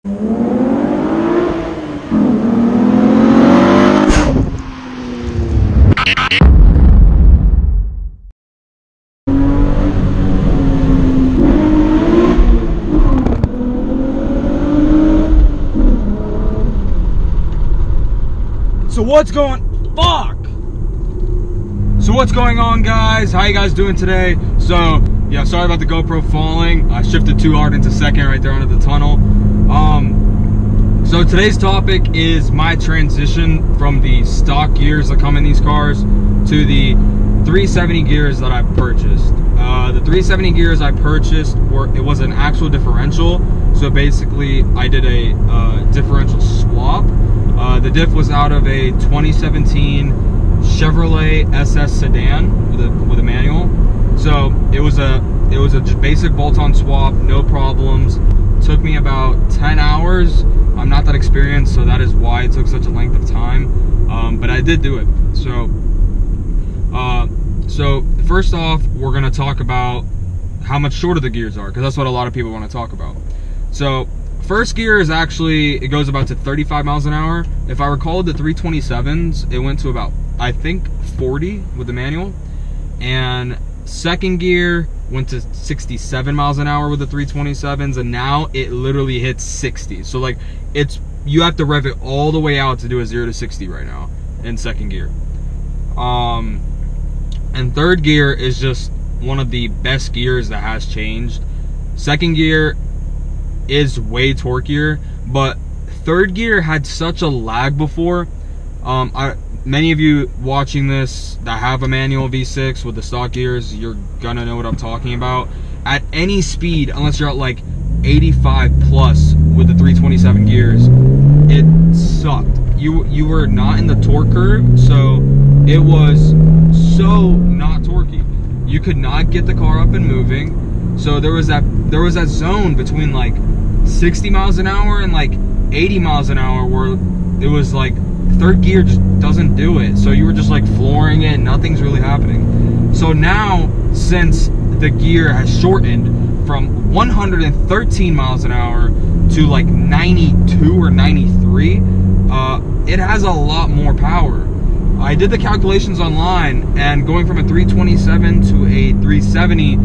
So what's going on, guys? How you guys doing today? So yeah, sorry about the GoPro falling. I shifted too hard into second right there under the tunnel. So today's topic is my transition from the stock gears that come in these cars to the 370 gears that I purchased. The 370 gears I purchased it was an actual differential. So basically I did a differential swap. The diff was out of a 2017 Chevrolet SS sedan with a manual. So it was a just basic bolt-on swap, no problems. Took me about 10 hours. I'm not that experienced, so that is why it took such a length of time. But I did do it. So first off, we're gonna talk about how much shorter the gears are, because that's what a lot of people want to talk about. So first gear is actually, it goes about to 35 miles an hour. If I recall, the 327s, it went to about, I think, 40 with the manual. And second gear went to 67 miles an hour with the 327s, and now it literally hits 60. So like, you have to rev it all the way out to do a 0 to 60 right now in second gear. And third gear is just one of the best gears that has changed. Second gear is way torquier, but third gear had such a lag before. Many of you watching this that have a manual V6 with the stock gears, you're gonna know what I'm talking about. At any speed, unless you're at like 85 plus with the 327 gears, it sucked. You were not in the torque curve, so it was so not torquey. You could not get the car up and moving. So there was that zone between like 60 miles an hour and like 80 miles an hour where it was like third gear just doesn't do it. So you were just like flooring it, nothing's really happening. So now, since the gear has shortened from 113 miles an hour to like 92 or 93, it has a lot more power. I did the calculations online, and going from a 327 to a 370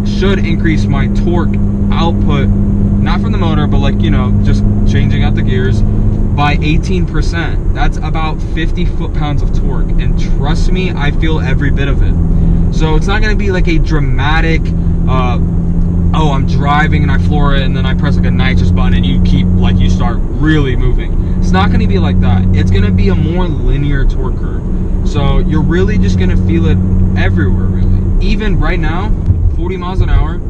should increase my torque output, not from the motor, but like, you know, just changing out the gears, by 18%. That's about 50 foot-pounds of torque, and trust me, I feel every bit of it. So it's not going to be like a dramatic, oh, I'm driving and I floor it and then I press like a nitrous button and you start really moving. It's not going to be like that. It's going to be a more linear torque curve. So you're really just going to feel it everywhere, really. Even right now, 40 miles an hour,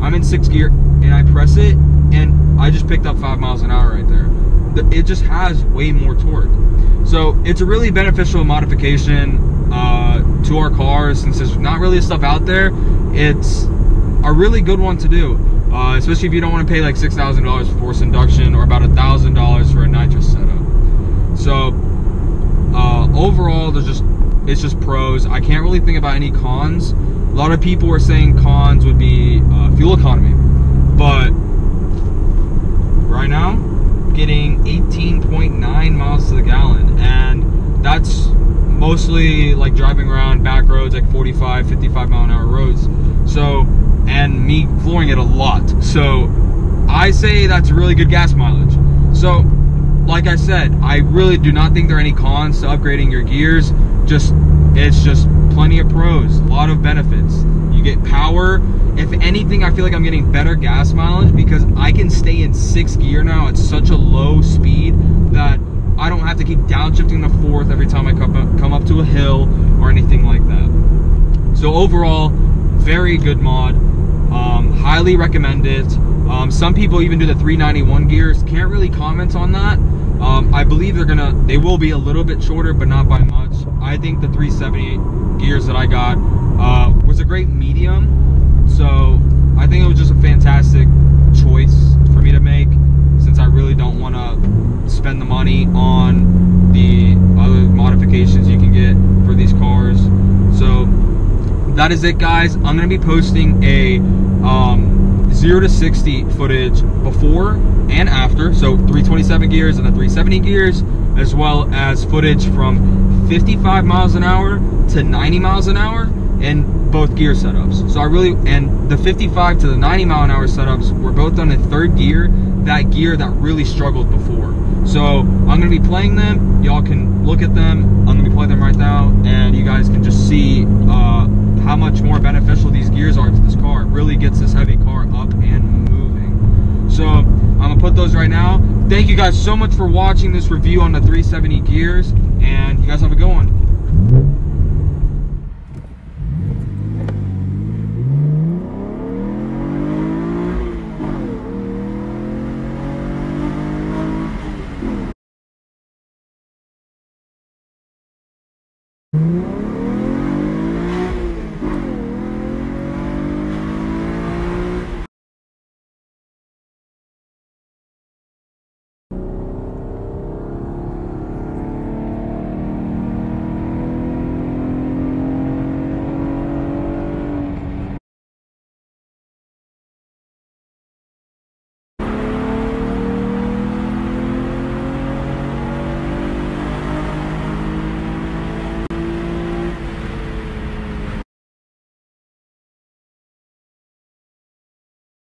I'm in 6th gear and I press it and I just picked up 5 miles an hour right there. It just has way more torque. So it's a really beneficial modification to our cars. Since there's not really stuff out there, it's a really good one to do, especially if you don't want to pay like $6,000 for forced induction or about $1,000 for a nitrous setup. So overall, it's just pros. I can't really think about any cons. A lot of people are saying cons would be fuel economy, but right now getting 18.9 miles to the gallon, and that's mostly like driving around back roads, like 45, 55 mile an hour roads. So, and me flooring it a lot. So I say that's really good gas mileage. So like I said, I really do not think there are any cons to upgrading your gears. It's just plenty of pros, a lot of benefits. You get power. If anything, I feel like I'm getting better gas mileage because I can stay in 6th gear now at such a low speed that I don't have to keep downshifting the 4th every time I come up to a hill or anything like that. So overall, very good mod. Highly recommend it. Some people even do the 391 gears. Can't really comment on that. I believe they will be a little bit shorter, but not by much. I think the 370 gears that I got was a great medium. So I think it was just a fantastic choice for me to make, since I really don't want to spend the money on the other modifications you can get for these cars. So that is it, guys. I'm going to be posting a 0 to 60 footage before and after, so 327 gears and the 370 gears, as well as footage from 55 miles an hour to 90 miles an hour in both gear setups. So and the 55 to the 90 mile an hour setups were both done in third gear, that gear that really struggled before. So I'm gonna be playing them, y'all can look at them, I'm gonna be playing them right now, and you guys can just see how much more beneficial these gears are to this car. It really gets this heavy car up and moving. So I'm gonna put those right now. Thank you guys so much for watching this review on the 370 gears, and you guys have a good one.